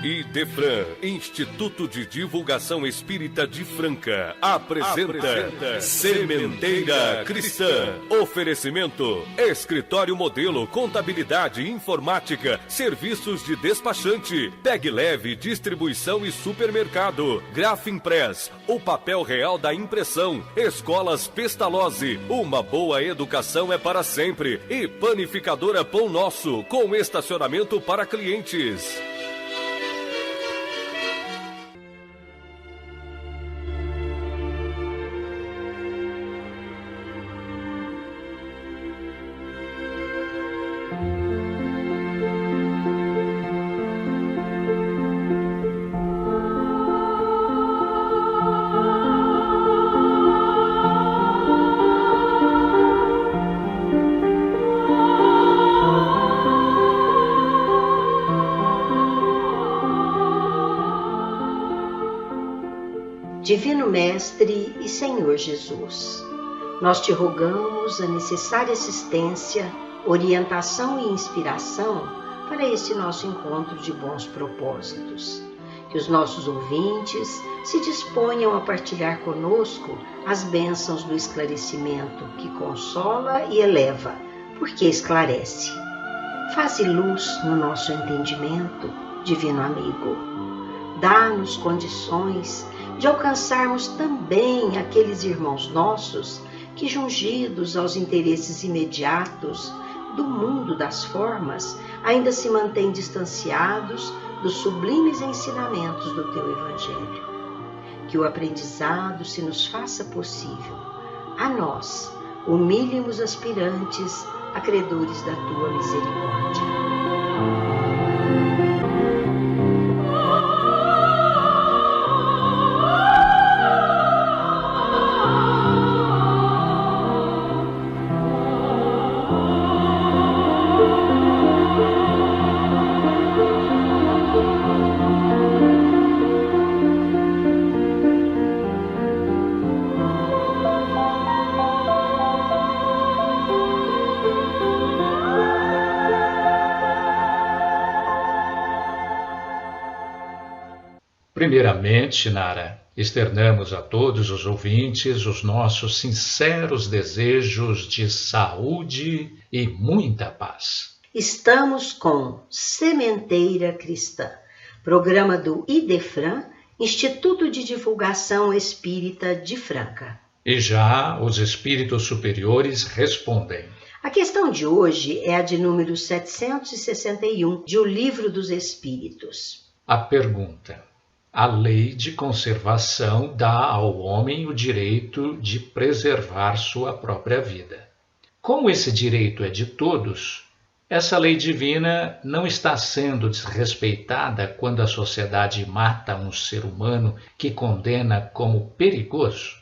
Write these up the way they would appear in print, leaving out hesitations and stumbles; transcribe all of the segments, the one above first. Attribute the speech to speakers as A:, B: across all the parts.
A: IDEFRAN, Instituto de Divulgação Espírita de Franca, apresenta Sementeira Cristã. Oferecimento: Escritório Modelo, Contabilidade, Informática, Serviços de Despachante, Pegue Leve, Distribuição e Supermercado, Grafimpress, o papel real da impressão, Escolas Pestalozzi, uma boa educação é para sempre, e Panificadora Pão Nosso, com estacionamento para clientes.
B: Divino Mestre e Senhor Jesus, nós te rogamos a necessária assistência, orientação e inspiração para este nosso encontro de bons propósitos. Que os nossos ouvintes se disponham a partilhar conosco as bênçãos do esclarecimento que consola e eleva, porque esclarece. Faze luz no nosso entendimento, Divino Amigo. Dá-nos condições de alcançarmos também aqueles irmãos nossos que, jungidos aos interesses imediatos do mundo das formas, ainda se mantêm distanciados dos sublimes ensinamentos do teu Evangelho. Que o aprendizado se nos faça possível, a nós, humílimos aspirantes, acredores da tua misericórdia.
C: Primeiramente, Nara, externamos a todos os ouvintes os nossos sinceros desejos de saúde e muita paz.
B: Estamos com Sementeira Cristã, programa do IDEFRAN, Instituto de Divulgação Espírita de Franca.
C: E já os espíritos superiores respondem.
B: A questão de hoje é a de número 761 de O Livro dos Espíritos.
C: A pergunta: a lei de conservação dá ao homem o direito de preservar sua própria vida. Como esse direito é de todos, essa lei divina não está sendo desrespeitada quando a sociedade mata um ser humano que condena como perigoso?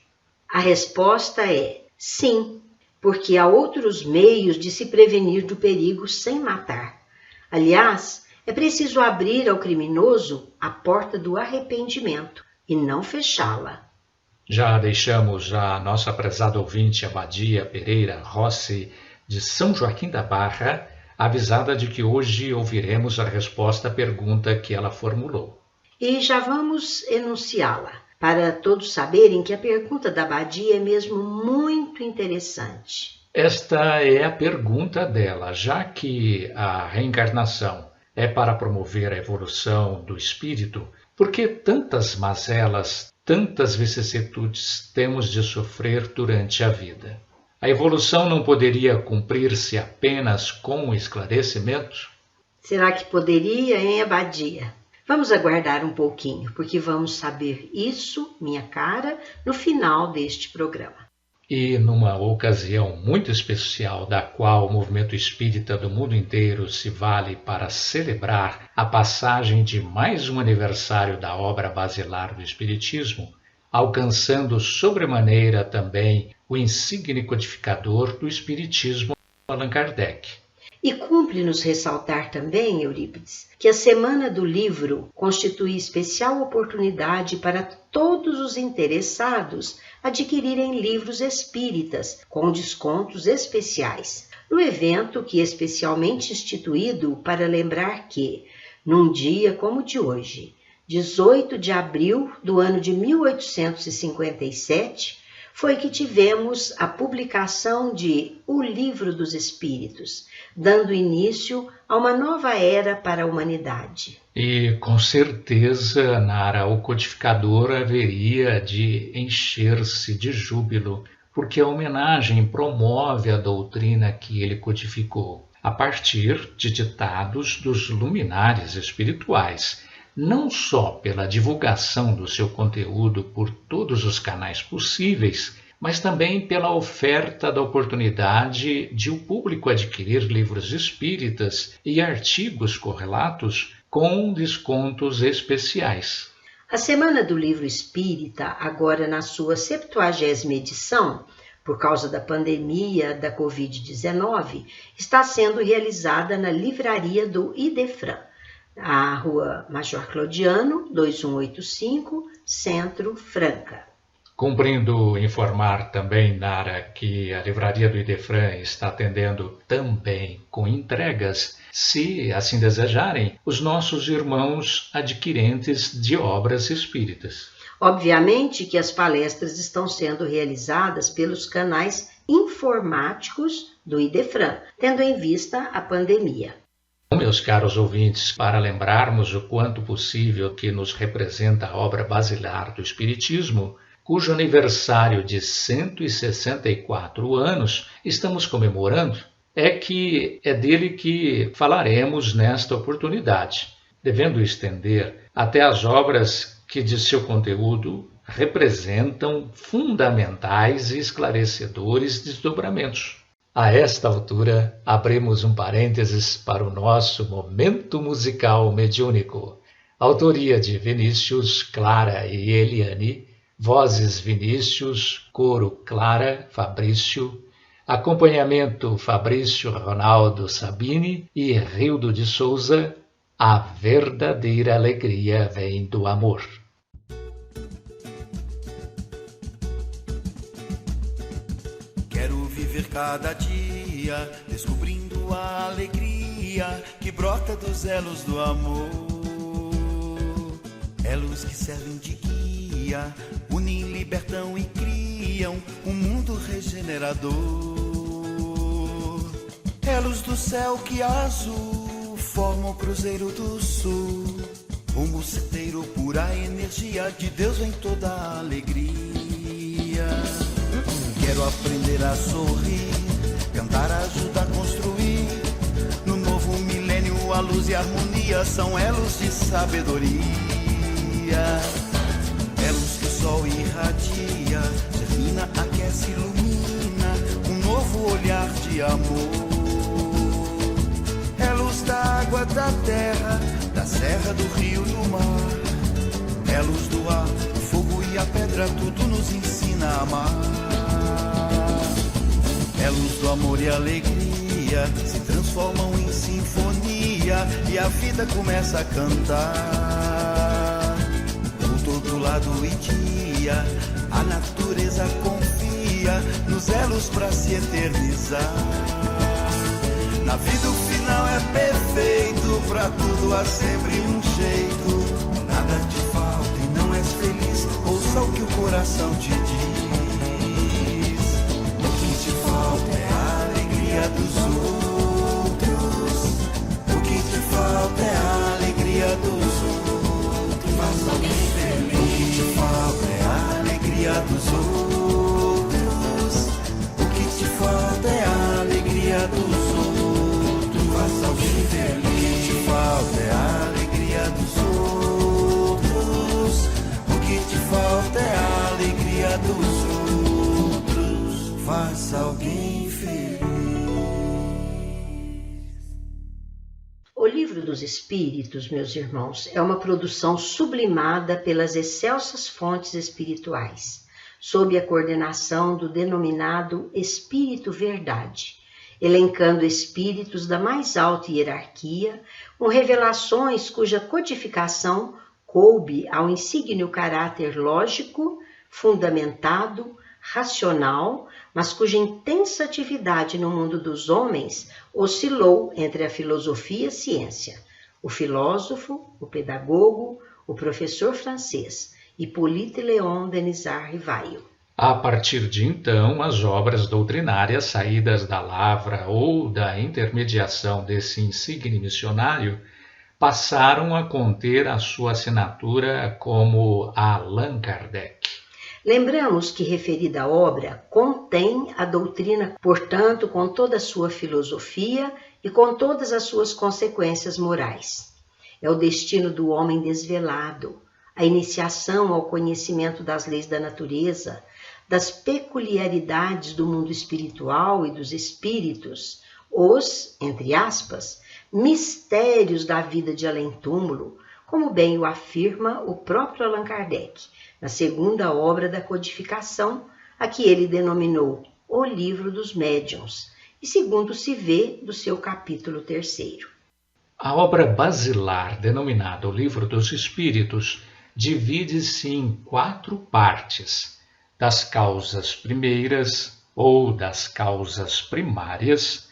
B: A resposta é sim, porque há outros meios de se prevenir do perigo sem matar. Aliás, é preciso abrir ao criminoso a porta do arrependimento e não fechá-la.
C: Já deixamos a nossa prezada ouvinte Abadia Pereira Rossi, de São Joaquim da Barra, avisada de que hoje ouviremos a resposta à pergunta que ela formulou.
B: E já vamos enunciá-la, para todos saberem que a pergunta da Abadia é mesmo muito interessante.
C: Esta é a pergunta dela, já que a reencarnação é para promover a evolução do espírito, por que tantas mazelas, tantas vicissitudes temos de sofrer durante a vida? A evolução não poderia cumprir-se apenas com o esclarecimento?
B: Será que poderia, hein, Abadia? Vamos aguardar um pouquinho, porque vamos saber isso, minha cara, no final deste programa.
C: E numa ocasião muito especial da qual o movimento espírita do mundo inteiro se vale para celebrar a passagem de mais um aniversário da obra basilar do Espiritismo, alcançando sobremaneira também o insigne codificador do Espiritismo, Allan Kardec.
B: E cumpre-nos ressaltar também, Eurípides, que a Semana do Livro constitui especial oportunidade para todos os interessados adquirirem livros espíritas com descontos especiais. no evento que é especialmente instituído para lembrar que, num dia como o de hoje, 18 de abril do ano de 1857, foi que tivemos a publicação de O Livro dos Espíritos, dando início a uma nova era para a humanidade.
C: E com certeza, Nara, o codificador haveria de encher-se de júbilo, porque a homenagem promove a doutrina que ele codificou, a partir de ditados dos luminares espirituais, não só pela divulgação do seu conteúdo por todos os canais possíveis, mas também pela oferta da oportunidade de o público adquirir livros espíritas e artigos correlatos com descontos especiais.
B: A Semana do Livro Espírita, agora na sua 70ª edição, por causa da pandemia da Covid-19, está sendo realizada na livraria do Idefran, a Rua Major Claudiano, 2185, Centro, Franca.
C: Cumprindo informar também, Nara, que a livraria do Idefran está atendendo também com entregas, se assim desejarem, os nossos irmãos adquirentes de obras espíritas.
B: Obviamente que as palestras estão sendo realizadas pelos canais informáticos do Idefran, tendo em vista a pandemia.
C: Meus caros ouvintes, para lembrarmos o quanto possível que nos representa a obra basilar do Espiritismo, cujo aniversário de 164 anos estamos comemorando, é dele que falaremos nesta oportunidade, devendo estender até as obras que de seu conteúdo representam fundamentais e esclarecedores desdobramentos. A esta altura, abrimos um parênteses para o nosso momento musical mediúnico. Autoria de Vinícius, Clara e Eliane, vozes Vinícius, coro Clara, Fabrício, acompanhamento Fabrício, Ronaldo, Sabine e Rildo de Souza. A verdadeira alegria vem do amor.
D: Quero viver cada dia, descobrindo a alegria que brota dos elos do amor. Elos que servem de guia, unem, libertam e criam um mundo regenerador. Elos do céu que azul formam o cruzeiro do sul, rumo certeiro, pura energia de Deus vem toda a alegria. Quero aprender a sorrir, cantar ajuda a construir. No novo milênio a luz e a harmonia são elos de sabedoria. Elos que o sol irradia, germina, aquece, ilumina um novo olhar de amor. Elos da água, da terra, da serra, do rio, do mar. Elos do ar, do fogo e a pedra, tudo nos ensina a amar. Elos do amor e alegria se transformam em sinfonia e a vida começa a cantar. Por todo lado e dia, a natureza confia nos elos pra se eternizar. Na vida o final é perfeito, pra tudo há sempre um jeito. Nada te falta e não és feliz, ouça o que o coração te diz. É a alegria dos outros. O que te falta é a alegria dos outros. Faça alguém feliz. O que te falta é a alegria dos outros. O que te falta é a alegria dos outros. Faça alguém feliz. O que te falta é a alegria dos outros. O que te falta é a alegria dos outros. Faça alguém feliz.
B: O Livro dos Espíritos, meus irmãos, é uma produção sublimada pelas excelsas fontes espirituais, sob a coordenação do denominado Espírito Verdade, elencando espíritos da mais alta hierarquia, com revelações cuja codificação coube ao insígnio caráter lógico, fundamentado, racional, mas cuja intensa atividade no mundo dos homens oscilou entre a filosofia e a ciência. O filósofo, o pedagogo, o professor francês, Hippolyte Léon Denisard Rivail.
C: A partir de então, as obras doutrinárias saídas da lavra ou da intermediação desse insigne missionário passaram a conter a sua assinatura como Allan Kardec.
B: Lembramos que referida obra contém a doutrina, portanto, com toda a sua filosofia e com todas as suas consequências morais. É o destino do homem desvelado, a iniciação ao conhecimento das leis da natureza, das peculiaridades do mundo espiritual e dos espíritos, os, entre aspas, mistérios da vida de além-túmulo, como bem o afirma o próprio Allan Kardec, na segunda obra da codificação, a que ele denominou O Livro dos Médiuns, e segundo se vê do seu capítulo 3º.
C: A obra basilar, denominada O Livro dos Espíritos, divide-se em 4 partes: das causas primeiras ou das causas primárias,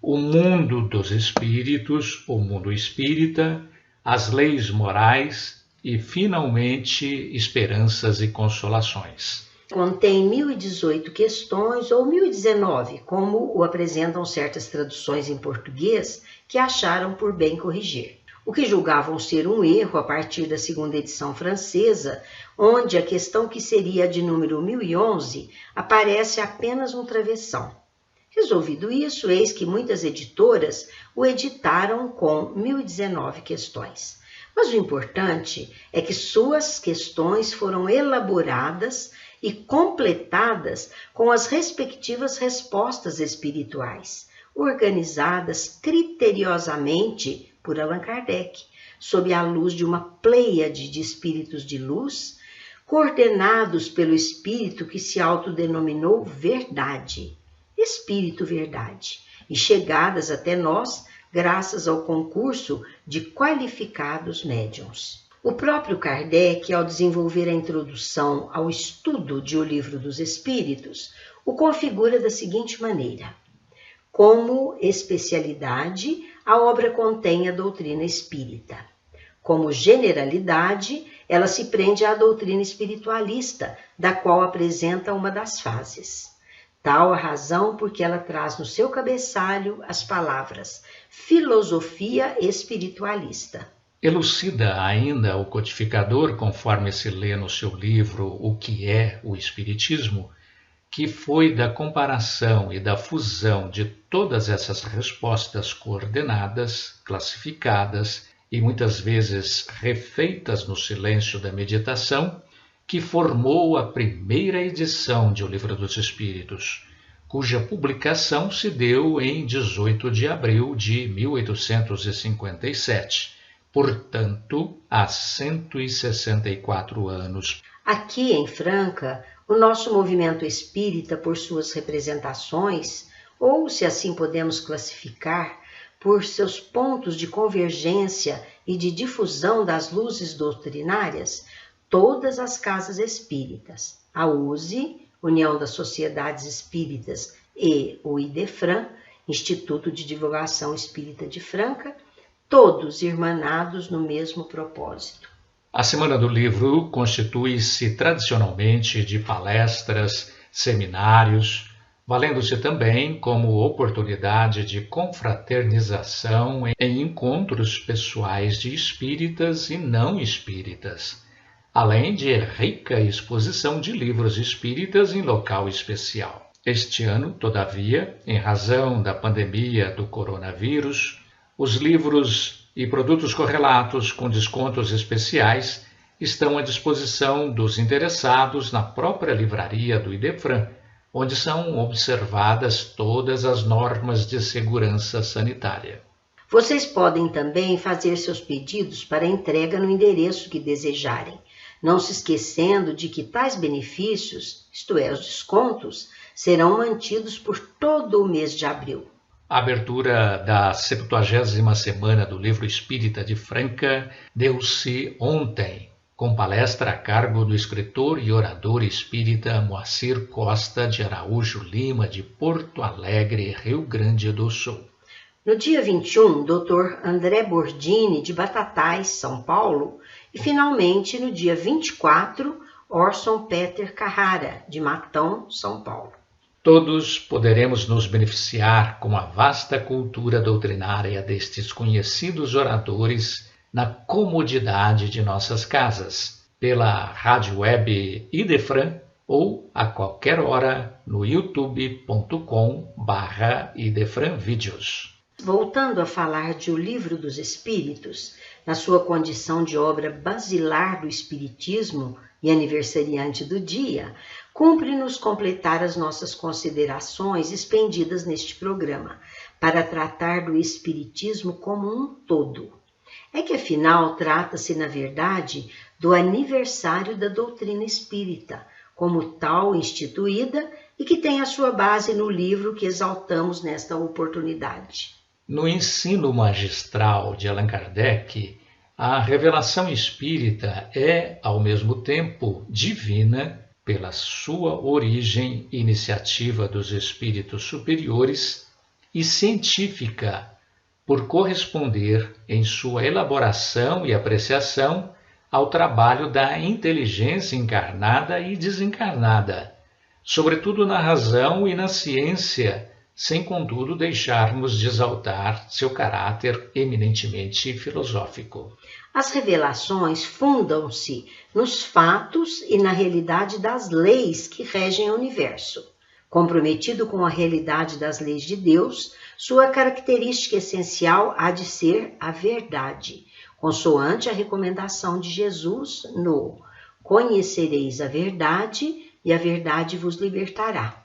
C: o mundo dos espíritos, o mundo espírita, as leis morais e, finalmente, esperanças e consolações.
B: Contém 1018 questões, ou 1019, como o apresentam certas traduções em português que acharam por bem corrigir. O que julgavam ser um erro a partir da segunda edição francesa, onde a questão que seria a de número 1011 aparece apenas um travessão. Resolvido isso, eis que muitas editoras o editaram com 1019 questões. Mas o importante é que suas questões foram elaboradas e completadas com as respectivas respostas espirituais, organizadas criteriosamente por Allan Kardec, sob a luz de uma pleiade de espíritos de luz, coordenados pelo espírito que se autodenominou Verdade, Espírito Verdade, e chegadas até nós graças ao concurso de qualificados médiuns. O próprio Kardec, ao desenvolver a introdução ao estudo de O Livro dos Espíritos, o configura da seguinte maneira: como especialidade, a obra contém a doutrina espírita. Como generalidade, ela se prende à doutrina espiritualista, da qual apresenta uma das fases. Tal a razão porque ela traz no seu cabeçalho as palavras filosofia espiritualista.
C: Elucida ainda o codificador, conforme se lê no seu livro O que é o Espiritismo, que foi da comparação e da fusão de todas essas respostas coordenadas, classificadas e muitas vezes refeitas no silêncio da meditação, que formou a primeira edição de O Livro dos Espíritos, cuja publicação se deu em 18 de abril de 1857, portanto, há 164 anos.
B: Aqui em Franca, o nosso movimento espírita, por suas representações, ou, se assim podemos classificar, por seus pontos de convergência e de difusão das luzes doutrinárias, todas as casas espíritas, a USE, União das Sociedades Espíritas, e o IDEFRAN, Instituto de Divulgação Espírita de Franca, todos irmanados no mesmo propósito.
C: A Semana do Livro constitui-se tradicionalmente de palestras, seminários, valendo-se também como oportunidade de confraternização em encontros pessoais de espíritas e não espíritas, além de rica exposição de livros espíritas em local especial. Este ano, todavia, em razão da pandemia do coronavírus, os livros e produtos correlatos com descontos especiais estão à disposição dos interessados na própria livraria do IDEFRAN, onde são observadas todas as normas de segurança sanitária.
B: Vocês podem também fazer seus pedidos para entrega no endereço que desejarem, não se esquecendo de que tais benefícios, isto é, os descontos, serão mantidos por todo o mês de abril.
C: A abertura da 70ª Semana do Livro Espírita de Franca deu-se ontem, com palestra a cargo do escritor e orador espírita Moacir Costa de Araújo Lima, de Porto Alegre, Rio Grande do Sul.
B: No dia 21, Dr. André Bordini, de Batatais, São Paulo. E, finalmente, no dia 24, Orson Peter Carrara, de Matão, São Paulo.
C: Todos poderemos nos beneficiar com a vasta cultura doutrinária destes conhecidos oradores na comodidade de nossas casas, pela rádio web Idefran ou a qualquer hora no youtube.com/idefranvídeos.
B: Voltando a falar de O Livro dos Espíritos, na sua condição de obra basilar do Espiritismo e aniversariante do dia, cumpre-nos completar as nossas considerações expendidas neste programa, para tratar do Espiritismo como um todo. É que, afinal, trata-se, na verdade, do aniversário da doutrina espírita, como tal instituída e que tem a sua base no livro que exaltamos nesta oportunidade.
C: No ensino magistral de Allan Kardec, a revelação espírita é, ao mesmo tempo, divina pela sua origem e iniciativa dos espíritos superiores e científica por corresponder, em sua elaboração e apreciação, ao trabalho da inteligência encarnada e desencarnada, sobretudo na razão e na ciência, sem, contudo, deixarmos de exaltar seu caráter eminentemente filosófico.
B: As revelações fundam-se nos fatos e na realidade das leis que regem o universo. Comprometido com a realidade das leis de Deus, sua característica essencial há de ser a verdade, consoante a recomendação de Jesus no "Conhecereis a verdade, e a verdade vos libertará".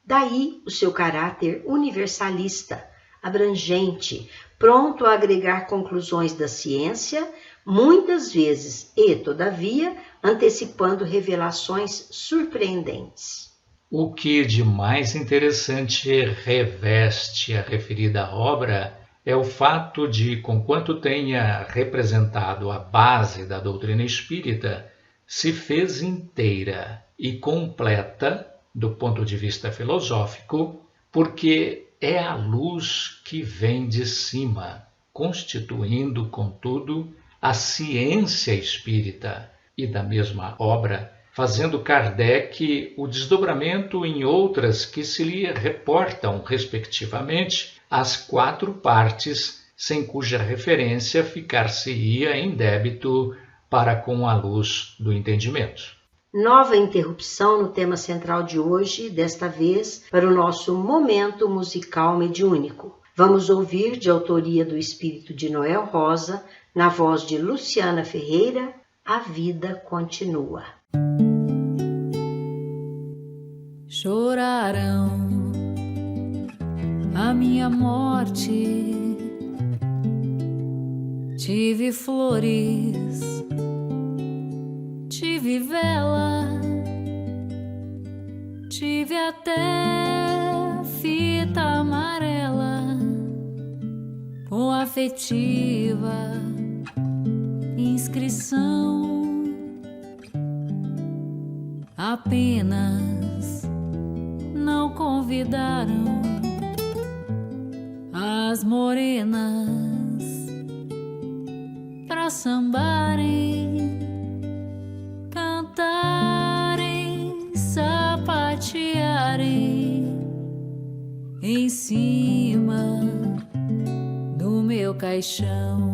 B: Daí o seu caráter universalista, abrangente, pronto a agregar conclusões da ciência, muitas vezes e, todavia, antecipando revelações surpreendentes.
C: O que de mais interessante reveste a referida obra é o fato de, conquanto tenha representado a base da doutrina espírita, se fez inteira e completa do ponto de vista filosófico, porque é a luz que vem de cima, constituindo, contudo, a ciência espírita, e da mesma obra, fazendo Kardec o desdobramento em outras que se lhe reportam, respectivamente, as 4 partes, sem cuja referência ficar-se-ia em débito para com a luz do entendimento.
B: Nova interrupção no tema central de hoje, desta vez para o nosso momento musical mediúnico. Vamos ouvir, de autoria do espírito de Noel Rosa, na voz de Luciana Ferreira, A Vida Continua.
E: Chorarão a minha morte, tive flores, tive vela, tive até fita amarela, com afetiva inscrição, apenas não convidaram as morenas pra sambarem, cantarem, sapatearem em cima do meu caixão.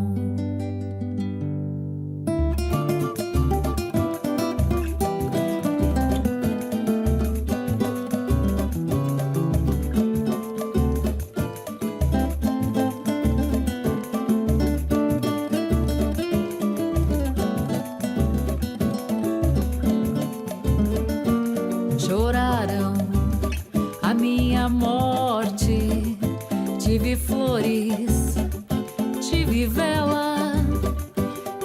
E: Choraram a minha morte, tive flores, tive vela,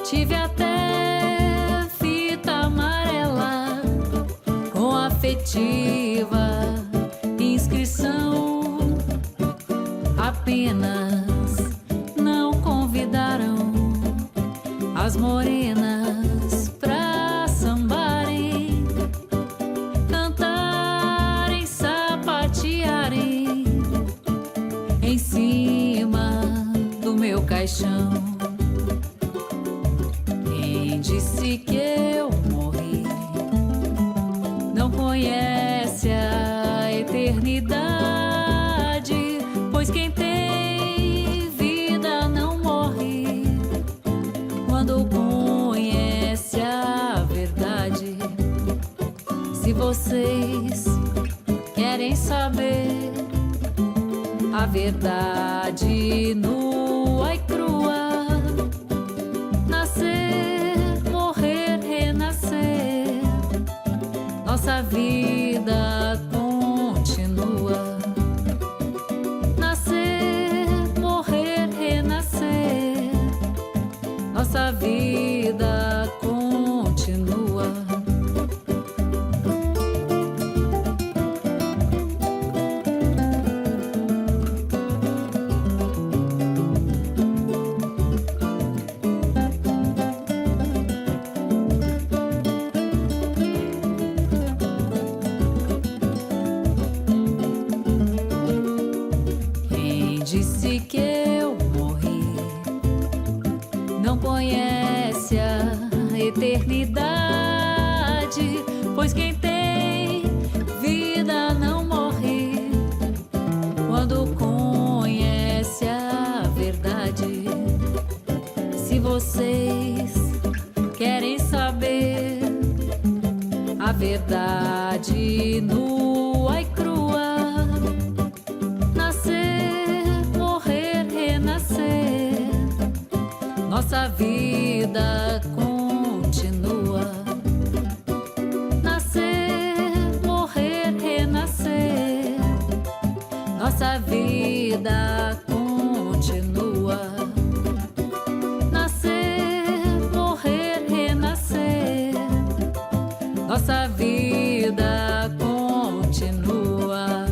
E: tive até fita amarela, com afetiva inscrição, apenas não convidaram as morenas pra paixão. Quem disse que eu morri não conhece a eternidade, pois quem tem vida não morre quando conhece a verdade. Se vocês querem saber a verdade nua e crua, nascer, morrer, renascer, nossa vida continua. Nascer, morrer, renascer, nossa vida continua. Disse que eu morri não conhece a eternidade, pois quem tem vida não morre quando conhece a verdade. Se vocês querem saber a verdade nua e crua, nossa vida continua. Nascer, morrer, renascer, nossa vida continua. Nascer, morrer, renascer, nossa vida continua.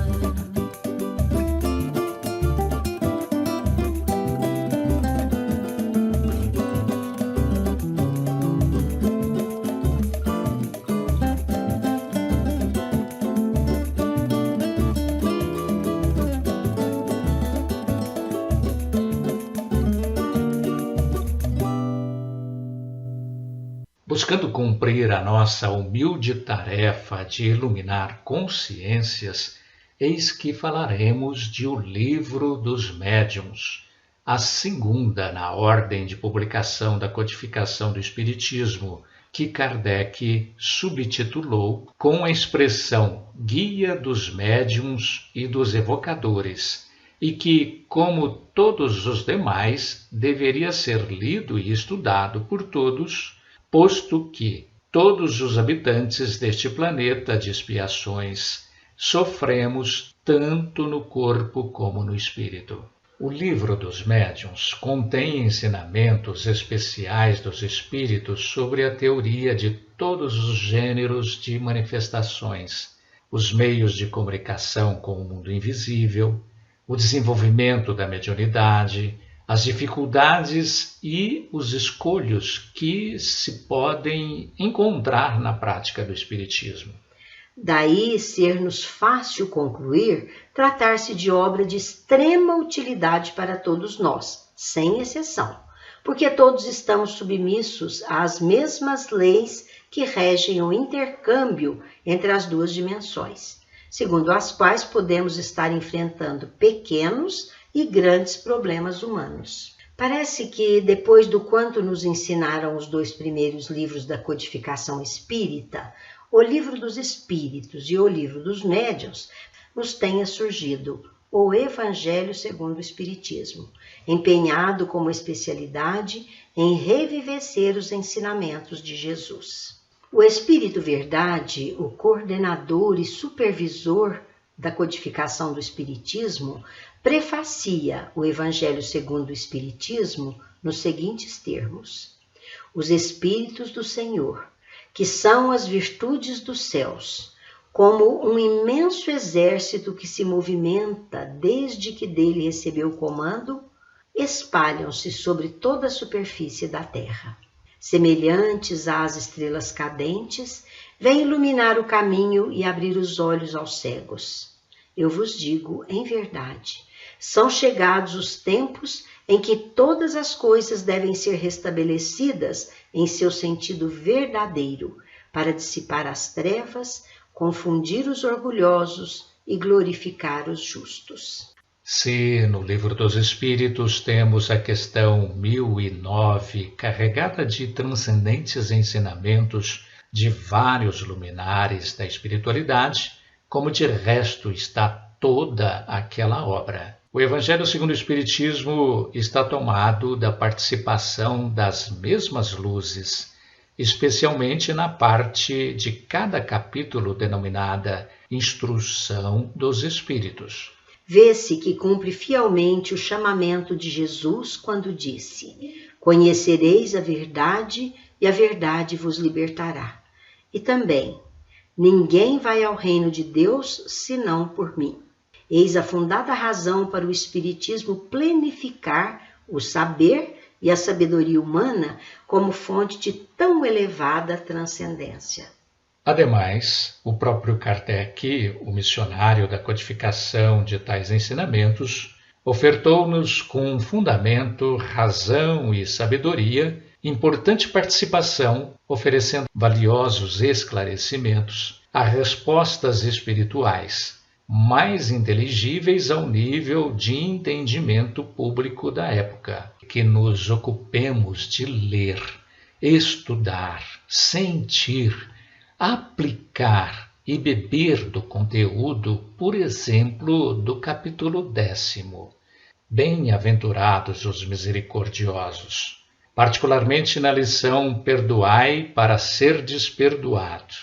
C: Buscando cumprir a nossa humilde tarefa de iluminar consciências, eis que falaremos de O Livro dos Médiuns, a segunda na ordem de publicação da codificação do Espiritismo, que Kardec subtitulou com a expressão Guia dos Médiuns e dos Evocadores, e que, como todos os demais, deveria ser lido e estudado por todos, posto que todos os habitantes deste planeta de expiações sofremos tanto no corpo como no espírito. O Livro dos Médiuns contém ensinamentos especiais dos espíritos sobre a teoria de todos os gêneros de manifestações, os meios de comunicação com o mundo invisível, o desenvolvimento da mediunidade, as dificuldades e os escolhos que se podem encontrar na prática do Espiritismo.
B: Daí ser-nos fácil concluir tratar-se de obra de extrema utilidade para todos nós, sem exceção, porque todos estamos submissos às mesmas leis que regem o intercâmbio entre as duas dimensões, segundo as quais podemos estar enfrentando pequenos e grandes problemas humanos. Parece que, depois do quanto nos ensinaram os dois primeiros livros da codificação espírita, o Livro dos Espíritos e o Livro dos Médiuns, nos tenha surgido o Evangelho segundo o Espiritismo, empenhado como especialidade em revivecer os ensinamentos de Jesus. O Espírito Verdade, o coordenador e supervisor da codificação do Espiritismo, prefacia o Evangelho segundo o Espiritismo nos seguintes termos: os Espíritos do Senhor, que são as virtudes dos céus, como um imenso exército que se movimenta desde que dele recebeu o comando, espalham-se sobre toda a superfície da terra. Semelhantes às estrelas cadentes, vêm iluminar o caminho e abrir os olhos aos cegos. Eu vos digo em verdade, são chegados os tempos em que todas as coisas devem ser restabelecidas em seu sentido verdadeiro, para dissipar as trevas, confundir os orgulhosos e glorificar os justos.
C: Se no Livro dos Espíritos temos a questão 1009, carregada de transcendentes ensinamentos de vários luminares da espiritualidade, como de resto está toda aquela obra. O Evangelho segundo o Espiritismo está tomado da participação das mesmas luzes, especialmente na parte de cada capítulo denominada Instrução dos Espíritos.
B: Vê-se que cumpre fielmente o chamamento de Jesus quando disse: conhecereis a verdade e a verdade vos libertará. E também: ninguém vai ao reino de Deus senão por mim. Eis a fundada razão para o Espiritismo planificar o saber e a sabedoria humana como fonte de tão elevada transcendência.
C: Ademais, o próprio Kardec, o missionário da codificação de tais ensinamentos, ofertou-nos com fundamento, razão e sabedoria importante participação, oferecendo valiosos esclarecimentos a respostas espirituais, mais inteligíveis ao nível de entendimento público da época. Que nos ocupemos de ler, estudar, sentir, aplicar e beber do conteúdo, por exemplo, do capítulo 10. Bem-aventurados os misericordiosos, particularmente na lição Perdoai para serdes perdoado.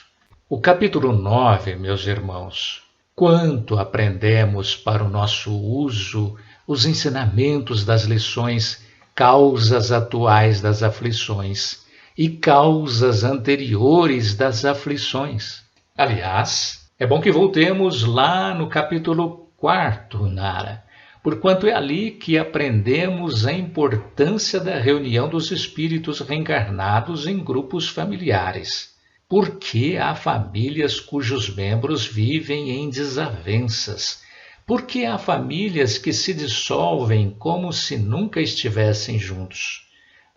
C: O capítulo 9, meus irmãos, quanto aprendemos para o nosso uso os ensinamentos das lições Causas atuais das aflições e causas anteriores das aflições. Aliás, é bom que voltemos lá no capítulo 4, Nara, porquanto é ali que aprendemos a importância da reunião dos espíritos reencarnados em grupos familiares. Porque há famílias cujos membros vivem em desavenças? Porque há famílias que se dissolvem como se nunca estivessem juntos?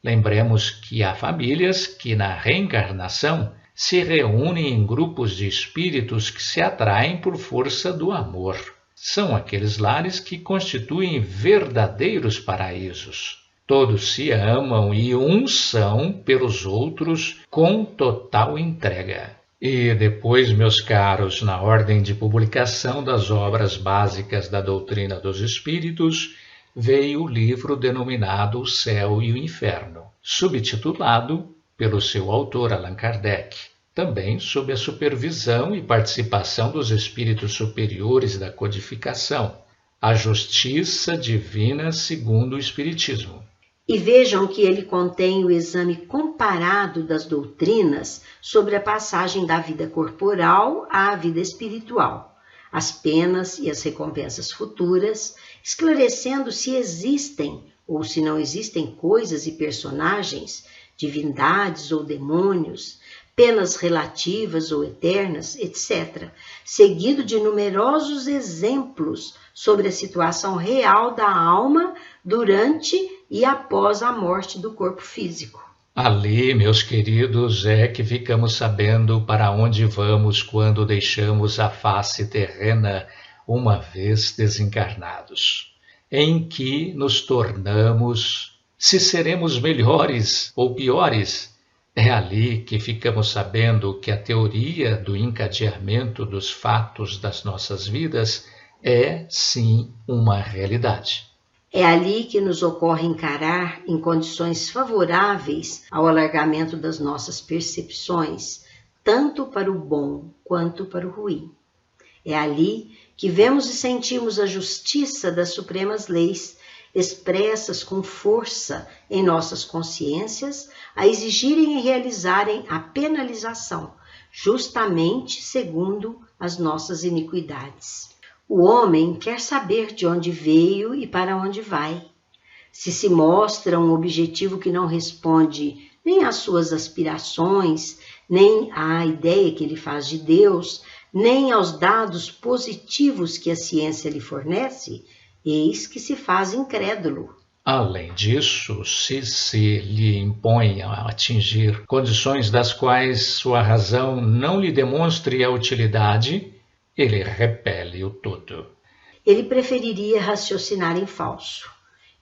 C: Lembremos que há famílias que, na reencarnação, se reúnem em grupos de espíritos que se atraem por força do amor. São aqueles lares que constituem verdadeiros paraísos. Todos se amam e uns são pelos outros com total entrega. E depois, meus caros, na ordem de publicação das obras básicas da doutrina dos espíritos, veio o livro denominado O Céu e o Inferno, subtitulado pelo seu autor Allan Kardec, também sob a supervisão e participação dos espíritos superiores da codificação, A Justiça Divina segundo o Espiritismo.
B: E vejam que ele contém o exame comparado das doutrinas sobre a passagem da vida corporal à vida espiritual, as penas e as recompensas futuras, esclarecendo se existem ou se não existem coisas e personagens, divindades ou demônios, penas relativas ou eternas, etc., seguido de numerosos exemplos sobre a situação real da alma durante e após a morte do corpo físico.
C: Ali, meus queridos, é que ficamos sabendo para onde vamos quando deixamos a face terrena uma vez desencarnados, em que nos tornamos, se seremos melhores ou piores. É ali que ficamos sabendo que a teoria do encadeamento dos fatos das nossas vidas é, sim, uma realidade.
B: É ali que nos ocorre encarar em condições favoráveis ao alargamento das nossas percepções, tanto para o bom quanto para o ruim. É ali que vemos e sentimos a justiça das supremas leis, expressas com força em nossas consciências, a exigirem e realizarem a penalização, justamente segundo as nossas iniquidades. O homem quer saber de onde veio e para onde vai. Se mostra um objetivo que não responde nem às suas aspirações, nem à ideia que ele faz de Deus, nem aos dados positivos que a ciência lhe fornece, eis que se faz incrédulo.
C: Além disso, se lhe impõe a atingir condições das quais sua razão não lhe demonstre a utilidade, ele repele o todo.
B: Ele preferiria raciocinar em falso,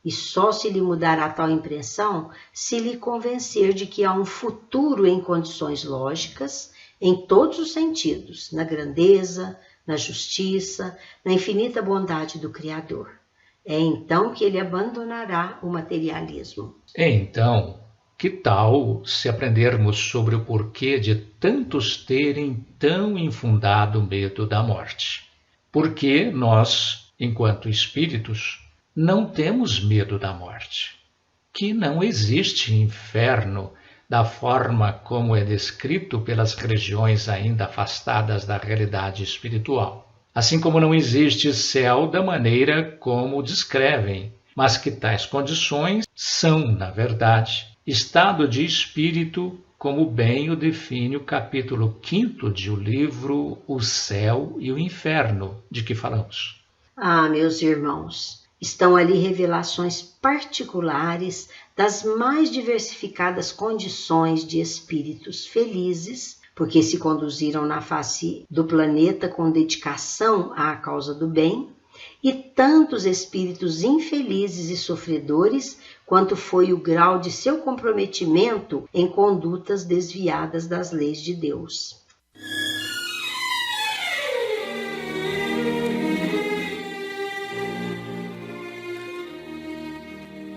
B: e só se lhe mudará tal impressão se lhe convencer de que há um futuro em condições lógicas, em todos os sentidos, na grandeza, na justiça, na infinita bondade do Criador. É então que ele abandonará o materialismo.
C: Então, que tal se aprendermos sobre o porquê de tantos terem tão infundado medo da morte? Porque nós, enquanto espíritos, não temos medo da morte. Que não existe inferno da forma como é descrito pelas religiões ainda afastadas da realidade espiritual. Assim como não existe céu da maneira como descrevem, mas que tais condições são, na verdade, estado de espírito, como bem o define o capítulo 5º de o livro O Céu e o Inferno, de que falamos.
B: Ah, meus irmãos, estão ali revelações particulares das mais diversificadas condições de espíritos felizes, porque se conduziram na face do planeta com dedicação à causa do bem, e tantos espíritos infelizes e sofredores, quanto foi o grau de seu comprometimento em condutas desviadas das leis de Deus.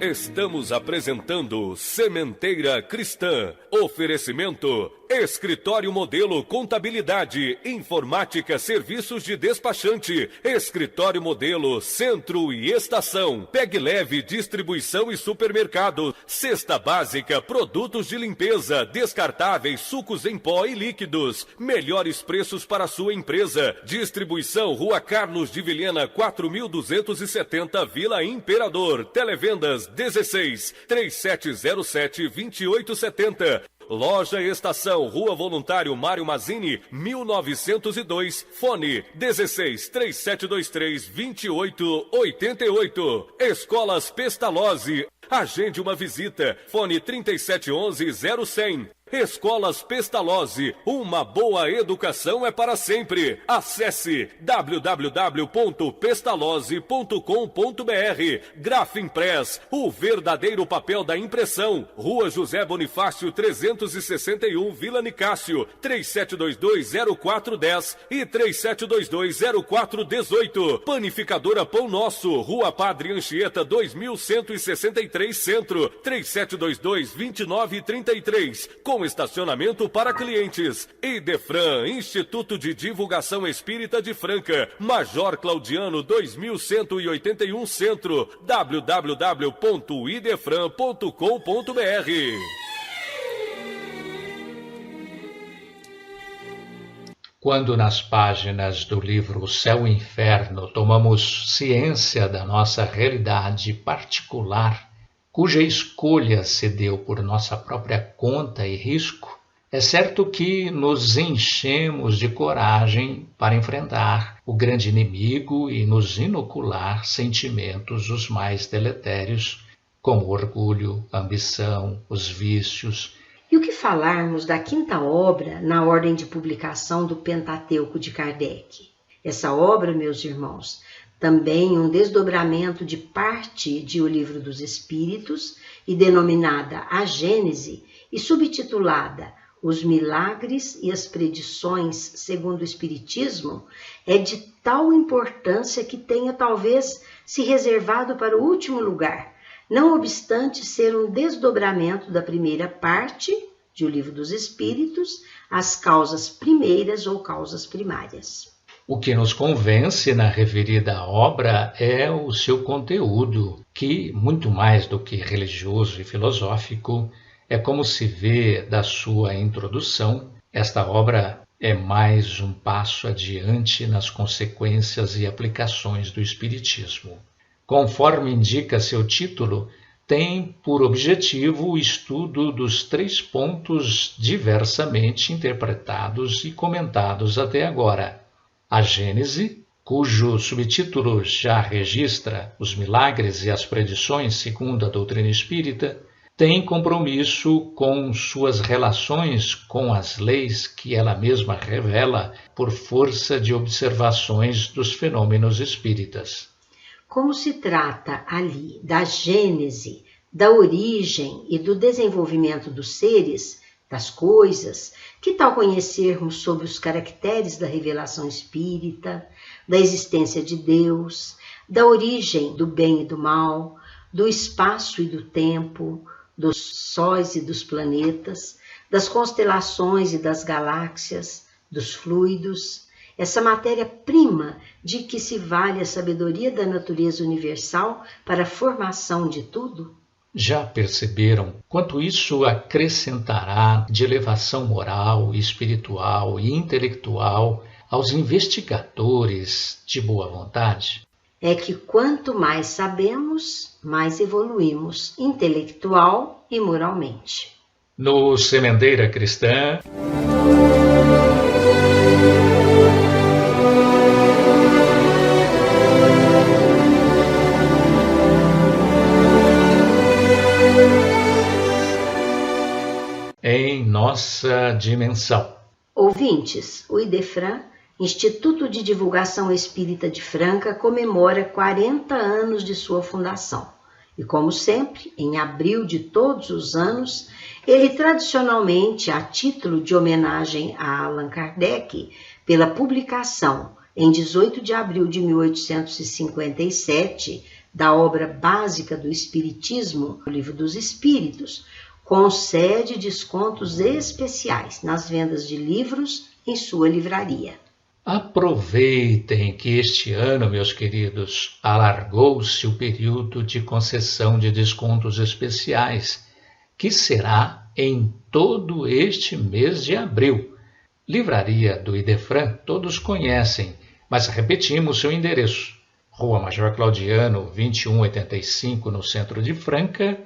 A: Estamos apresentando Sementeira Cristã. Oferecimento: Escritório Modelo Contabilidade, Informática, Serviços de Despachante, Escritório Modelo Centro e Estação, Pegue Leve Distribuição e Supermercado, Cesta Básica, Produtos de Limpeza, Descartáveis, Sucos em Pó e Líquidos, melhores preços para sua empresa. Distribuição Rua Carlos de Vilhena 4270, Vila Imperador. Televendas 16 3707 2870. Loja Estação, Rua Voluntário Mário Mazzini, 1902, fone 16 3723 2888. Escolas Pestalozzi, agende uma visita, fone 3711-0100. Escolas Pestalozzi, uma boa educação é para sempre. Acesse www.pestalozzi.com.br. Grafimpress, o verdadeiro papel da impressão. Rua José Bonifácio 361, Vila Nicásio, 3722-0410 e 3722-0418. Panificadora Pão Nosso, Rua Padre Anchieta 2163 Centro, 3722-2933. Com estacionamento para clientes. Idefran, Instituto de Divulgação Espírita de Franca, Major Claudiano 2181 Centro, www.idefran.com.br.
C: Quando nas páginas do livro O Céu e o Inferno tomamos ciência da nossa realidade particular, cuja escolha se deu por nossa própria conta e risco, é certo que nos enchemos de coragem para enfrentar o grande inimigo e nos inocular sentimentos os mais deletérios, como orgulho, ambição, os vícios.
B: E o que falarmos da quinta obra na ordem de publicação do Pentateuco de Kardec? Essa obra, meus irmãos, também um desdobramento de parte de O Livro dos Espíritos e denominada A Gênese e subtitulada Os Milagres e as Predições segundo o Espiritismo, é de tal importância que tenha talvez se reservado para o último lugar, não obstante ser um desdobramento da primeira parte de O Livro dos Espíritos, as causas primeiras ou causas primárias.
C: O que nos convence na referida obra é o seu conteúdo, que, muito mais do que religioso e filosófico, é como se vê da sua introdução. Esta obra é mais um passo adiante nas consequências e aplicações do Espiritismo. Conforme indica seu título, tem por objetivo o estudo dos 3 pontos diversamente interpretados e comentados até agora. A Gênese, cujo subtítulo já registra os milagres e as predições segundo a doutrina espírita, tem compromisso com suas relações com as leis que ela mesma revela por força de observações dos fenômenos espíritas.
B: Como se trata ali da gênese, da origem e do desenvolvimento dos seres, das coisas, que tal conhecermos sobre os caracteres da revelação espírita, da existência de Deus, da origem do bem e do mal, do espaço e do tempo, dos sóis e dos planetas, das constelações e das galáxias, dos fluidos, essa matéria-prima de que se vale a sabedoria da natureza universal para a formação de tudo?
C: Já perceberam quanto isso acrescentará de elevação moral, espiritual e intelectual aos investigadores de boa vontade?
B: É que quanto mais sabemos, mais evoluímos intelectual e moralmente.
C: No Sementeira Cristã, em nossa dimensão.
B: Ouvintes, o IDEFRAN, Instituto de Divulgação Espírita de Franca, comemora 40 anos de sua fundação. E como sempre, em abril de todos os anos, ele tradicionalmente, a título de homenagem a Allan Kardec, pela publicação, em 18 de abril de 1857, da obra básica do Espiritismo, o Livro dos Espíritos, concede descontos especiais nas vendas de livros em sua livraria.
C: Aproveitem que este ano, meus queridos, alargou-se o período de concessão de descontos especiais, que será em todo este mês de abril. Livraria do IDEFRAN todos conhecem, mas repetimos seu endereço. Rua Major Claudiano, 2185, no centro de Franca,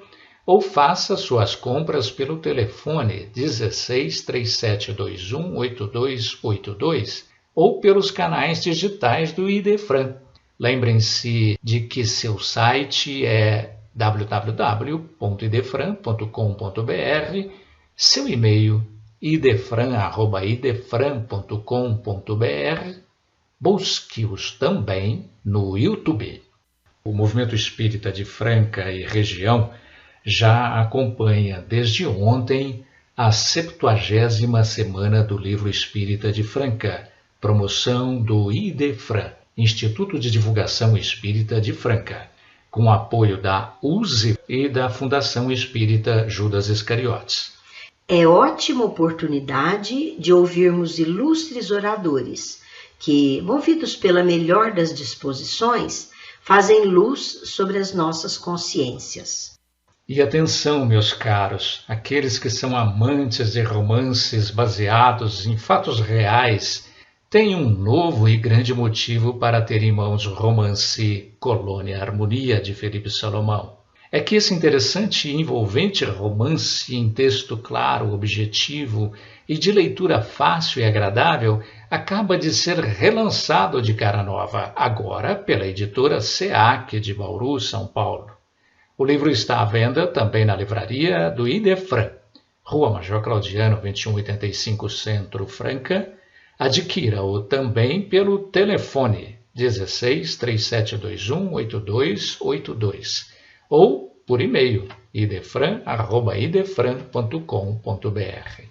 C: ou faça suas compras pelo telefone 16 3721 8282 ou pelos canais digitais do IDEFRAN. Lembrem-se de que seu site é www.idefran.com.br, seu e-mail idefran@idefran.com.br. Busque-os também no YouTube. O Movimento Espírita de Franca e região já acompanha desde ontem a 70ª semana do Livro Espírita de Franca, promoção do IDEFRAN, Instituto de Divulgação Espírita de Franca, com apoio da USE e da Fundação Espírita Judas Iscariotes.
B: É ótima oportunidade de ouvirmos ilustres oradores que, movidos pela melhor das disposições, fazem luz sobre as nossas consciências.
C: E atenção, meus caros, aqueles que são amantes de romances baseados em fatos reais, têm um novo e grande motivo para ter em mãos o romance Colônia Harmonia, de Felipe Salomão. É que esse interessante e envolvente romance em texto claro, objetivo e de leitura fácil e agradável acaba de ser relançado de cara nova, agora pela editora SEAC de Bauru, São Paulo. O livro está à venda também na livraria do IDEFRAN, Rua Major Claudiano, 2185, Centro, Franca. Adquira-o também pelo telefone 16 3721 8282 ou por e-mail idefran@idefran.com.br.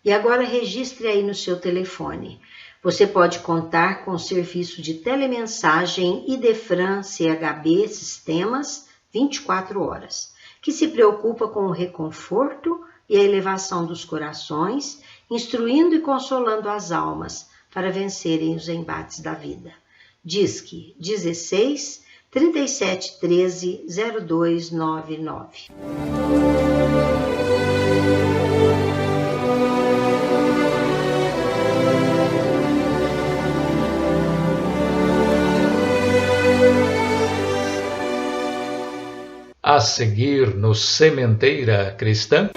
B: E agora registre aí no seu telefone. Você pode contar com o serviço de telemensagem IDEFRAN CHB Sistemas 24 horas, que se preocupa com o reconforto e a elevação dos corações, instruindo e consolando as almas para vencerem os embates da vida. Disque 16 37 13 0299.
C: A seguir no Sementeira Cristã.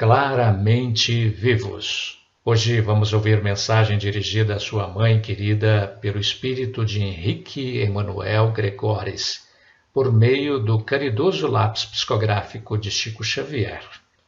C: claramente vivos. Hoje vamos ouvir mensagem dirigida à sua mãe querida pelo espírito de Henrique Emanuel Gregores, por meio do caridoso lápis psicográfico de Chico Xavier.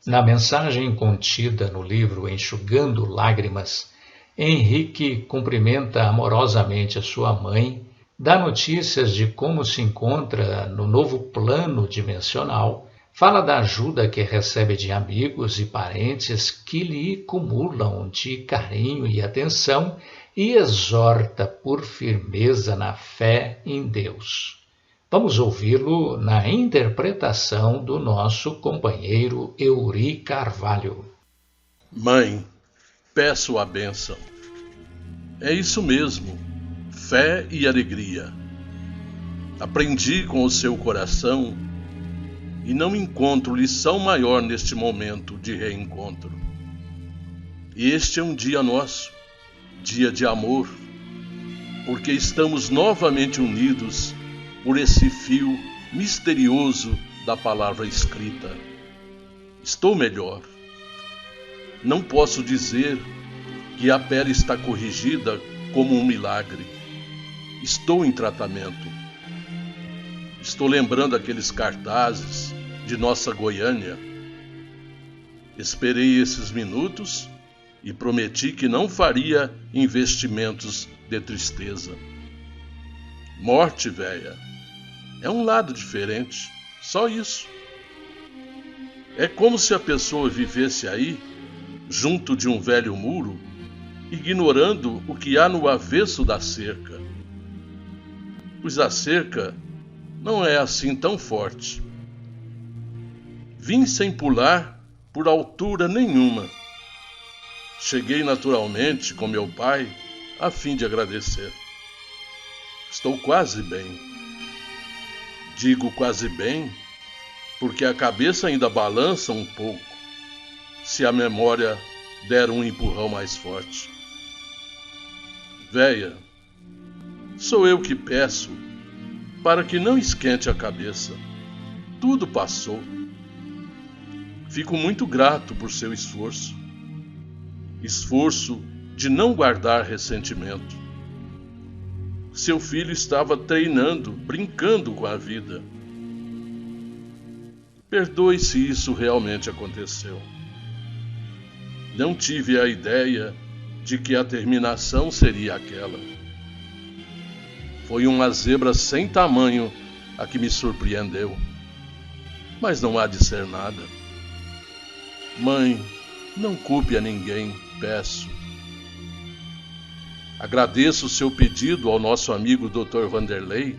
C: Na mensagem contida no livro Enxugando Lágrimas, Henrique cumprimenta amorosamente a sua mãe, dá notícias de como se encontra no novo plano dimensional, fala da ajuda que recebe de amigos e parentes que lhe cumulam de carinho e atenção e exorta por firmeza na fé em Deus. Vamos ouvi-lo na interpretação do nosso companheiro Euri Carvalho.
F: Mãe, peço a bênção. É isso mesmo, fé e alegria. Aprendi com o seu coração e não encontro lição maior neste momento de reencontro. Este é um dia nosso, dia de amor, porque estamos novamente unidos por esse fio misterioso da palavra escrita. Estou melhor. Não posso dizer que a pele está corrigida como um milagre. Estou em tratamento. Estou lembrando aqueles cartazes de nossa Goiânia. Esperei esses minutos e prometi que não faria investimentos de tristeza. Morte, véia, é um lado diferente, só isso. É como se a pessoa vivesse aí, junto de um velho muro, ignorando o que há no avesso da cerca. Pois a cerca não é assim tão forte. Vim sem pular por altura nenhuma. Cheguei naturalmente com meu pai a fim de agradecer. Estou quase bem. Digo quase bem porque a cabeça ainda balança um pouco, se a memória der um empurrão mais forte. Véia, sou eu que peço para que não esquente a cabeça. Tudo passou. Fico muito grato por seu esforço. Esforço de não guardar ressentimento. Seu filho estava treinando, brincando com a vida. Perdoe se isso realmente aconteceu. Não tive a ideia de que a terminação seria aquela. Foi uma zebra sem tamanho a que me surpreendeu. Mas não há de ser nada. Mãe, não culpe a ninguém, peço. Agradeço o seu pedido ao nosso amigo Dr. Vanderlei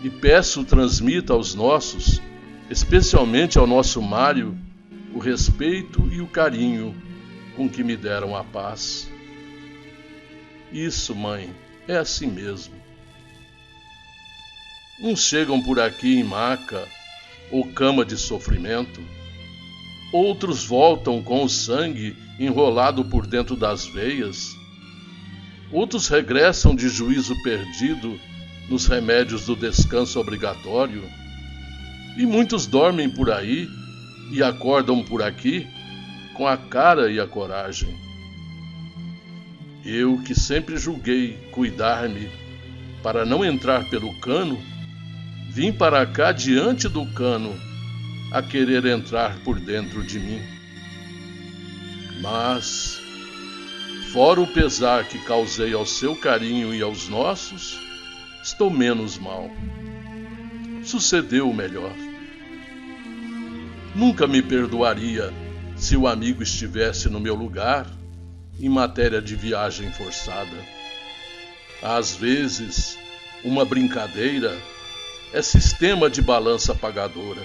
F: e peço transmita aos nossos, especialmente ao nosso Mário, o respeito e o carinho com que me deram a paz. Isso, mãe, é assim mesmo. Uns chegam por aqui em maca ou cama de sofrimento, outros voltam com o sangue enrolado por dentro das veias, outros regressam de juízo perdido nos remédios do descanso obrigatório, e muitos dormem por aí e acordam por aqui com a cara e a coragem. Eu, que sempre julguei cuidar-me para não entrar pelo cano, vim para cá diante do cano a querer entrar por dentro de mim. Mas, fora o pesar que causei ao seu carinho e aos nossos, estou menos mal. Sucedeu o melhor. Nunca me perdoaria se o amigo estivesse no meu lugar em matéria de viagem forçada. Às vezes, uma brincadeira é sistema de balança pagadora.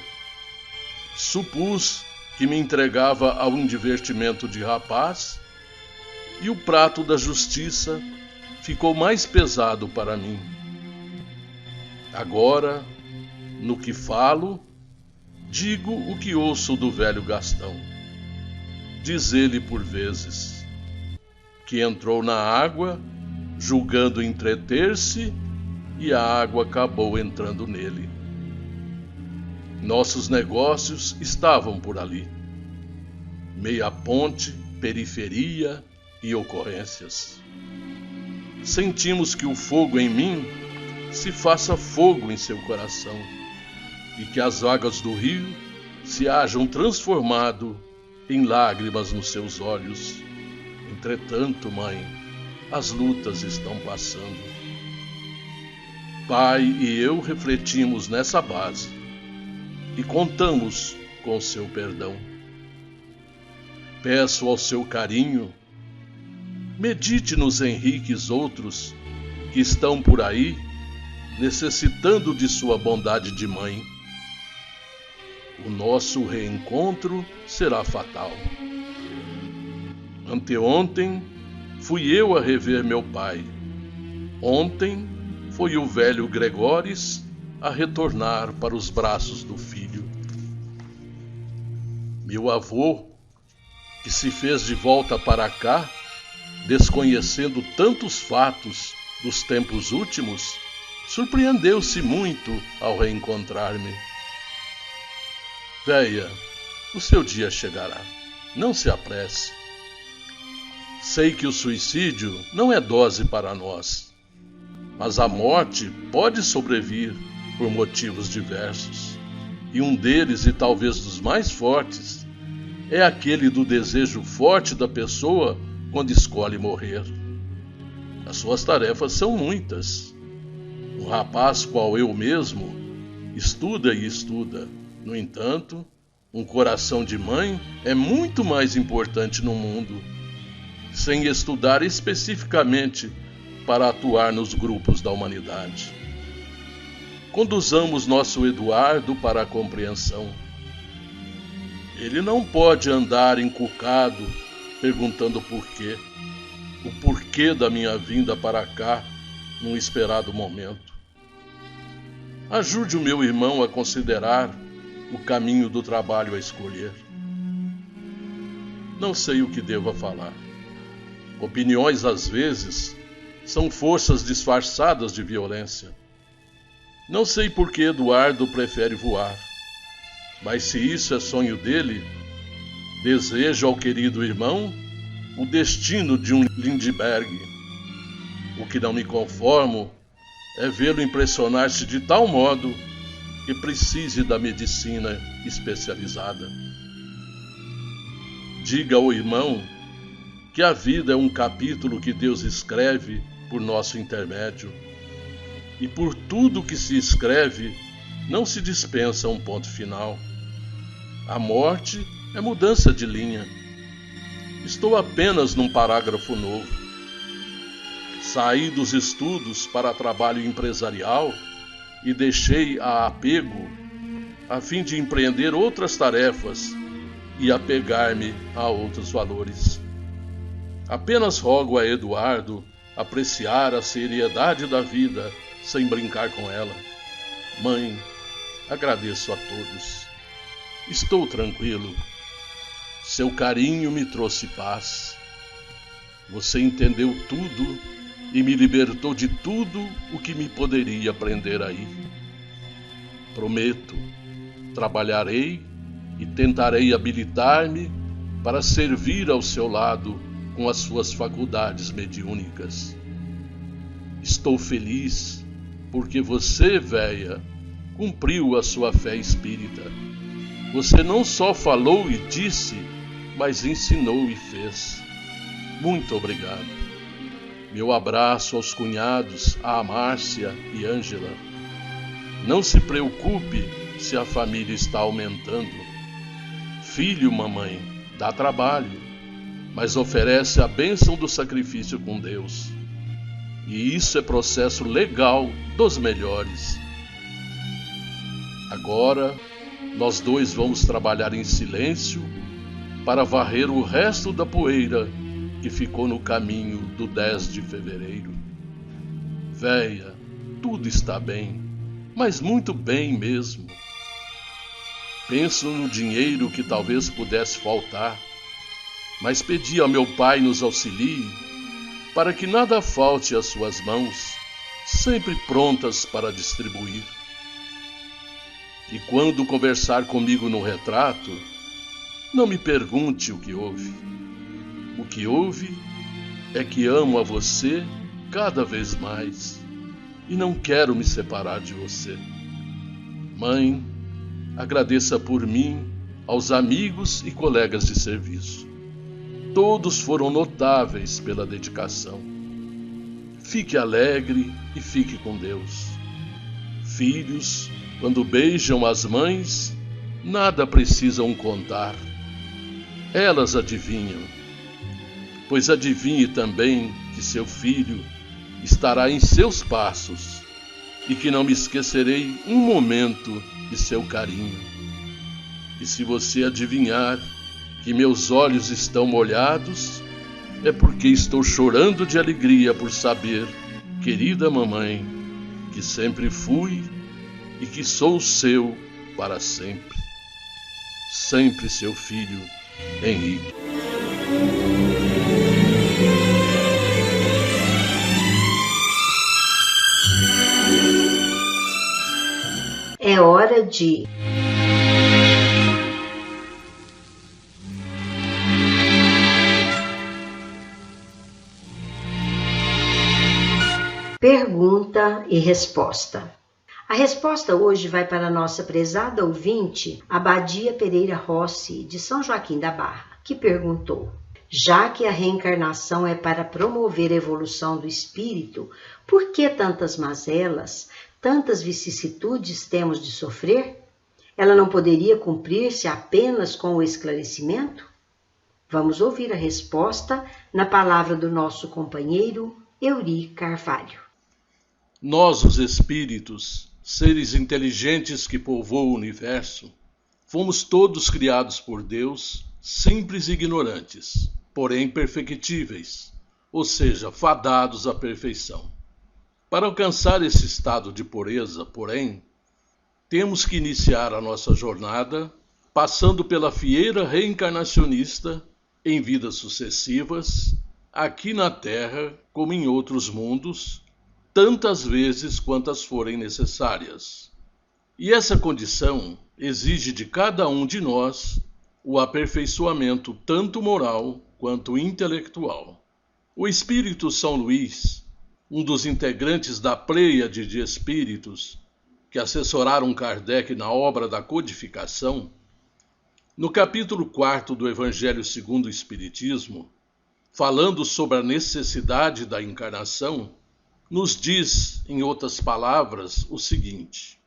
F: Supus que me entregava a um divertimento de rapaz e o prato da justiça ficou mais pesado para mim. Agora, no que falo, digo o que ouço do velho Gastão. Diz ele por vezes que entrou na água, julgando entreter-se, e a água acabou entrando nele. Nossos negócios estavam por ali. meia ponte, periferia e ocorrências. Sentimos que o fogo em mim se faça fogo em seu coração e que as águas do rio se hajam transformado em lágrimas nos seus olhos. Entretanto, mãe, as lutas estão passando. Pai e eu refletimos nessa base e contamos com seu perdão. Peço ao seu carinho, medite nos Henriques outros que estão por aí necessitando de sua bondade de mãe. O nosso reencontro será fatal. Anteontem fui eu a rever meu pai. Ontem foi o velho Gregóris a retornar para os braços do filho. Meu avô, que se fez de volta para cá, desconhecendo tantos fatos dos tempos últimos, surpreendeu-se muito ao reencontrar-me. Véia, o seu dia chegará. Não se apresse. Sei que o suicídio não é dose para nós, mas a morte pode sobrevir por motivos diversos. E um deles, e talvez dos mais fortes, é aquele do desejo forte da pessoa quando escolhe morrer. As suas tarefas são muitas. Um rapaz qual eu mesmo estuda e estuda. No entanto, um coração de mãe é muito mais importante no mundo, sem estudar especificamente para atuar nos grupos da humanidade. Conduzamos nosso Eduardo para a compreensão. Ele não pode andar encucado perguntando o porquê da minha vinda para cá num esperado momento. Ajude o meu irmão a considerar o caminho do trabalho a escolher. Não sei o que deva falar. Opiniões, às vezes, são forças disfarçadas de violência. Não sei por que Eduardo prefere voar, mas se isso é sonho dele, desejo ao querido irmão o destino de um Lindbergh. O que não me conformo é vê-lo impressionar-se de tal modo que precise da medicina especializada. Diga ao irmão que a vida é um capítulo que Deus escreve por nosso intermédio, e por tudo que se escreve não se dispensa um ponto final. A morte é mudança de linha. Estou apenas num parágrafo novo. Saí dos estudos para trabalho empresarial e deixei a apego a fim de empreender outras tarefas e apegar-me a outros valores. Apenas rogo a Eduardo apreciar a seriedade da vida sem brincar com ela. Mãe, agradeço a todos. Estou tranquilo. Seu carinho me trouxe paz. Você entendeu tudo e me libertou de tudo o que me poderia prender aí. Prometo, trabalharei e tentarei habilitar-me para servir ao seu lado com as suas faculdades mediúnicas. Estou feliz porque você, véia, cumpriu a sua fé espírita. Você não só falou e disse, mas ensinou e fez. Muito obrigado. Meu abraço aos cunhados, a Márcia e Ângela. Não se preocupe se a família está aumentando. Filho, mamãe, dá trabalho, mas oferece a bênção do sacrifício com Deus. E isso é processo legal dos melhores. Agora, nós dois vamos trabalhar em silêncio para varrer o resto da poeira que ficou no caminho do 10 de fevereiro. Véia, tudo está bem, mas muito bem mesmo. Penso no dinheiro que talvez pudesse faltar, mas pedi a meu pai nos auxilie para que nada falte às suas mãos, sempre prontas para distribuir. E quando conversar comigo no retrato, Não me pergunte o que houve. O que houve é que amo a você cada vez mais e não quero me separar de você. Mãe, agradeça por mim aos amigos e colegas de serviço. Todos foram notáveis pela dedicação. Fique alegre e fique com Deus. Filhos, quando beijam as mães, nada precisam contar. Elas adivinham. Pois adivinhe também que seu filho estará em seus passos e que não me esquecerei um momento de seu carinho. E se você adivinhar que meus olhos estão molhados, é porque estou chorando de alegria por saber, querida mamãe, que sempre fui e que sou seu para sempre. Sempre seu filho, Henrique.
B: É hora de pergunta e resposta. A resposta hoje vai para a nossa prezada ouvinte, Abadia Pereira Rossi, de São Joaquim da Barra, que perguntou: já que a reencarnação é para promover a evolução do espírito, por que tantas mazelas, tantas vicissitudes temos de sofrer? Ela não poderia cumprir-se apenas com o esclarecimento? Vamos ouvir a resposta na palavra do nosso companheiro Eurí Carvalho.
F: Nós, os espíritos, seres inteligentes que povoam o universo, fomos todos criados por Deus, simples e ignorantes, porém perfectíveis, ou seja, fadados à perfeição. Para alcançar esse estado de pureza, porém, temos que iniciar a nossa jornada passando pela fieira reencarnacionista em vidas sucessivas, aqui na Terra como em outros mundos, tantas vezes quantas forem necessárias. E essa condição exige de cada um de nós o aperfeiçoamento tanto moral quanto intelectual. O espírito São Luís, um dos integrantes da pleiade de espíritos que assessoraram Kardec na obra da codificação, no capítulo 4 do Evangelho segundo o Espiritismo, falando sobre a necessidade da encarnação, nos diz, em outras palavras, o seguinte: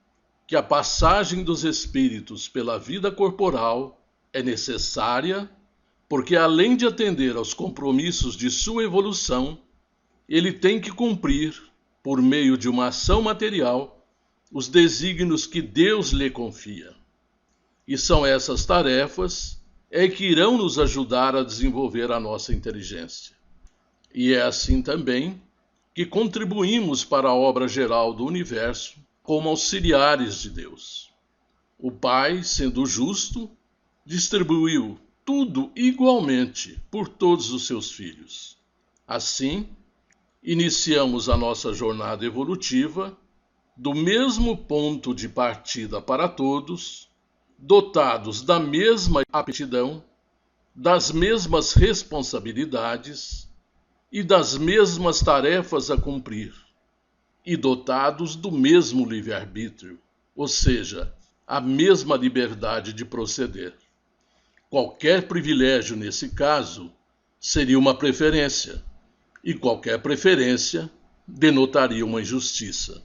F: que a passagem dos espíritos pela vida corporal é necessária porque, além de atender aos compromissos de sua evolução, ele tem que cumprir, por meio de uma ação material, os desígnios que Deus lhe confia. E são essas tarefas que irão nos ajudar a desenvolver a nossa inteligência. E é assim também que contribuímos para a obra geral do universo como auxiliares de Deus. O Pai, sendo justo, distribuiu tudo igualmente por todos os seus filhos. Assim, iniciamos a nossa jornada evolutiva do mesmo ponto de partida para todos, dotados da mesma aptidão, das mesmas responsabilidades e das mesmas tarefas a cumprir, e dotados do mesmo livre-arbítrio, ou seja, a mesma liberdade de proceder. Qualquer privilégio nesse caso seria uma preferência, e qualquer preferência denotaria uma injustiça.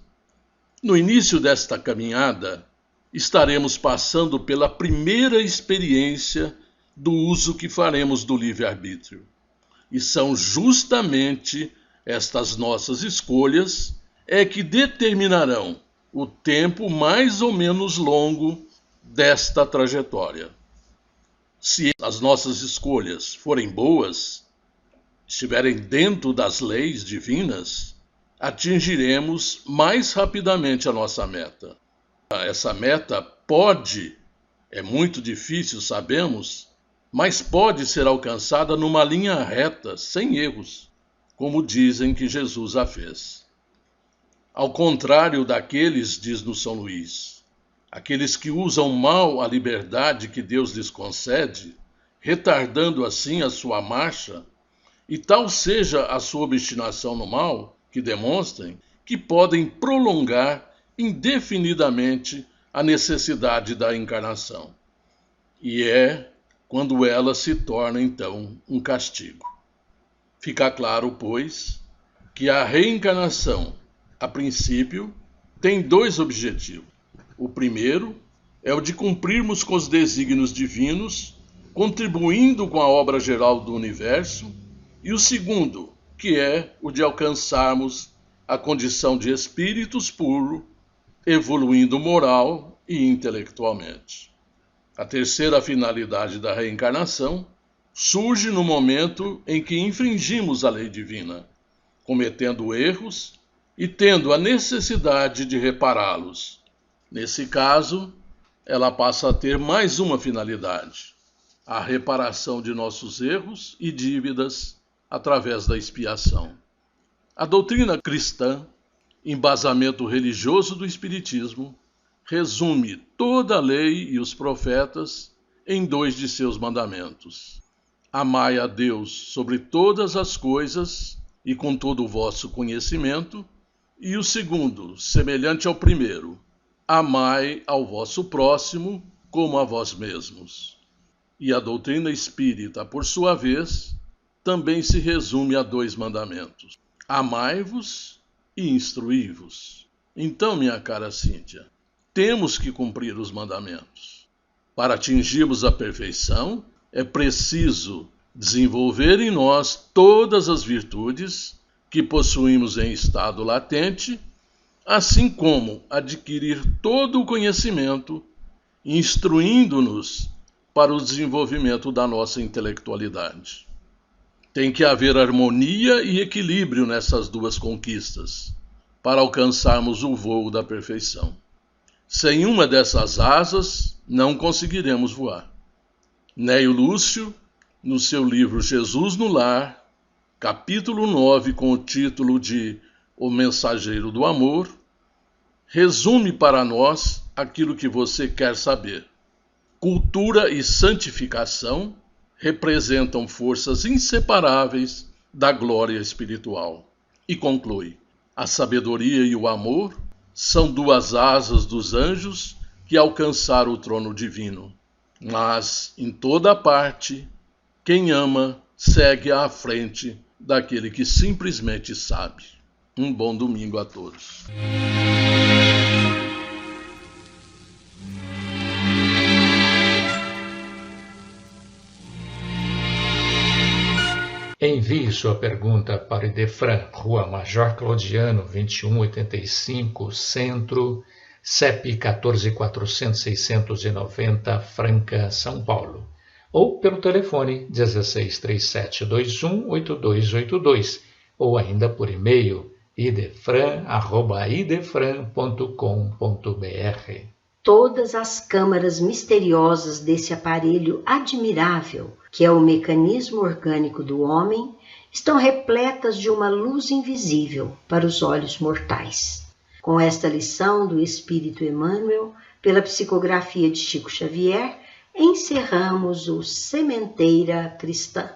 F: No início desta caminhada, estaremos passando pela primeira experiência do uso que faremos do livre-arbítrio. E são justamente estas nossas escolhas que determinarão o tempo mais ou menos longo desta trajetória. Se as nossas escolhas forem boas, estiverem dentro das leis divinas, atingiremos mais rapidamente a nossa meta. Essa meta é muito difícil, sabemos, mas pode ser alcançada numa linha reta, sem erros, como dizem que Jesus a fez. Ao contrário daqueles, diz-nos São Luís, aqueles que usam mal a liberdade que Deus lhes concede, retardando assim a sua marcha, e tal seja a sua obstinação no mal, que demonstrem que podem prolongar indefinidamente a necessidade da encarnação. E é quando ela se torna, então, um castigo. Fica claro, pois, que a reencarnação, a princípio, tem dois objetivos. O primeiro é o de cumprirmos com os desígnios divinos, contribuindo com a obra geral do universo, e o segundo, que é o de alcançarmos a condição de espíritos puros, evoluindo moral e intelectualmente. A terceira finalidade da reencarnação surge no momento em que infringimos a lei divina, cometendo erros e tendo a necessidade de repará-los. Nesse caso, ela passa a ter mais uma finalidade: a reparação de nossos erros e dívidas através da expiação. A doutrina cristã, embasamento religioso do Espiritismo, resume toda a lei e os profetas em 2 de seus mandamentos: amai a Deus sobre todas as coisas e com todo o vosso conhecimento, e o segundo, semelhante ao primeiro: amai ao vosso próximo como a vós mesmos. E a doutrina espírita, por sua vez, também se resume a 2 mandamentos: amai-vos e instruí-vos. Então, minha cara Cíntia, temos que cumprir os mandamentos. Para atingirmos a perfeição, é preciso desenvolver em nós todas as virtudes que possuímos em estado latente, assim como adquirir todo o conhecimento, instruindo-nos para o desenvolvimento da nossa intelectualidade. Tem que haver harmonia e equilíbrio nessas 2 conquistas, para alcançarmos o voo da perfeição. Sem uma dessas asas, não conseguiremos voar. Neio Lúcio, no seu livro Jesus no Lar, capítulo 9, com o título de O Mensageiro do Amor, resume para nós aquilo que você quer saber. Cultura e santificação representam forças inseparáveis da glória espiritual. E conclui: a sabedoria e o amor são 2 asas dos anjos que alcançaram o trono divino. Mas, em toda parte, quem ama segue à frente daquele que simplesmente sabe. Um bom domingo a todos.
C: Envie sua pergunta para Idefran, Rua Major Claudiano, 2185, Centro, CEP 14.400.690, Franca, São Paulo. Ou pelo telefone 1637218282, ou ainda por e-mail idefran@idefran.com.br.
B: Todas as câmaras misteriosas desse aparelho admirável, que é o mecanismo orgânico do homem, estão repletas de uma luz invisível para os olhos mortais. Com esta lição do Espírito Emmanuel, pela psicografia de Chico Xavier, encerramos o Sementeira Cristã.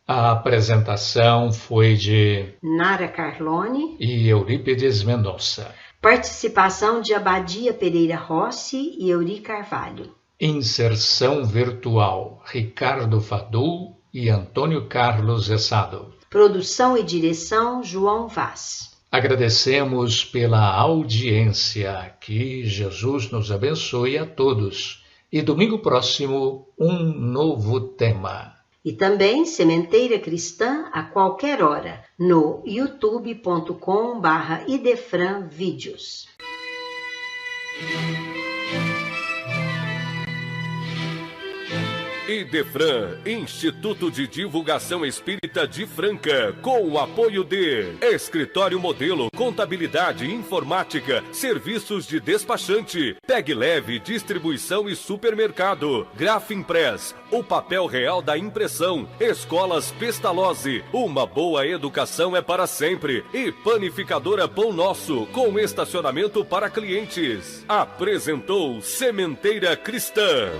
C: A apresentação foi de
B: Nara Carlone
C: e Eurípides Mendonça.
B: Participação de Abadia Pereira Rossi e Euri Carvalho.
C: Inserção virtual, Ricardo Fadul e Antônio Carlos Essado.
B: Produção e direção, João Vaz.
C: Agradecemos pela audiência. Que Jesus nos abençoe a todos. E domingo próximo, um novo tema.
B: E também Sementeira Cristã a qualquer hora no youtube.com/idefranvídeos.
A: Idefran, Instituto de Divulgação Espírita de Franca, com o apoio de Escritório Modelo, Contabilidade, Informática, Serviços de Despachante, Peg Leve, Distribuição e Supermercado, Grafimpress, o papel real da impressão, Escolas Pestalozzi, uma boa educação é para sempre, e Panificadora Pão Nosso, com estacionamento para clientes. Apresentou Sementeira Cristã.